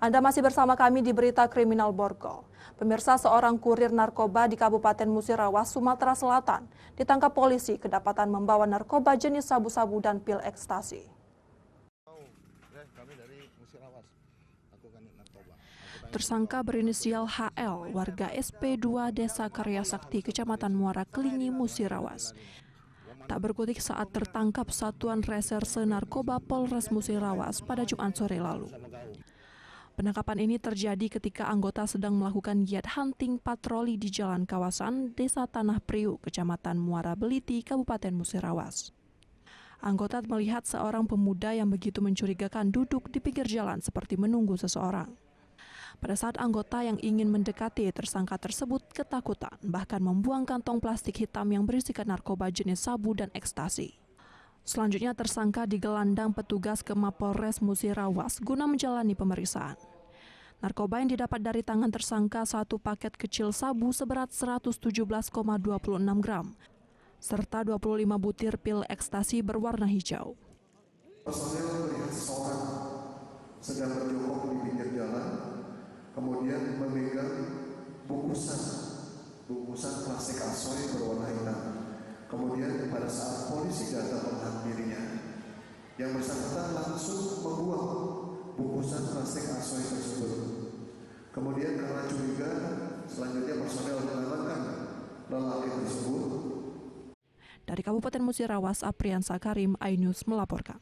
Anda masih bersama kami di Berita Kriminal Borgol. Pemirsa, seorang kurir narkoba di Kabupaten Musirawas, Sumatera Selatan ditangkap polisi kedapatan membawa narkoba jenis sabu-sabu dan pil ekstasi. Tersangka berinisial HL, warga SP2 Desa Karya Sakti, Kecamatan Muara Kelingi, Musirawas. Tak berkutik saat tertangkap Satuan Reserse Narkoba Polres Musirawas pada Jumat sore lalu. Penangkapan ini terjadi ketika anggota sedang melakukan giat hunting patroli di jalan kawasan Desa Tanah Priuk, Kecamatan Muara Beliti, Kabupaten Musirawas. Anggota melihat seorang pemuda yang begitu mencurigakan duduk di pinggir jalan seperti menunggu seseorang. Pada saat anggota yang ingin mendekati tersangka tersebut ketakutan, bahkan membuang kantong plastik hitam yang berisikan narkoba jenis sabu dan ekstasi. Selanjutnya tersangka digelandang petugas ke Mapolres Musirawas guna menjalani pemeriksaan. Narkoba yang didapat dari tangan tersangka satu paket kecil sabu seberat 117,26 gram, serta 25 butir pil ekstasi berwarna hijau. Personel melihat seorang sedang berjongkok di pinggir jalan, kemudian memegang bungkusan plastik asoy berwarna hitam. Kemudian pada saat polisi datang menghampirinya, yang bersangkutan langsung membuang bungkusan plastik asoy tersebut. Kemudian karena curiga, selanjutnya personel mengamankan lelaki tersebut. Dari Kabupaten Musirawas, Apriansa Karim, iNews melaporkan.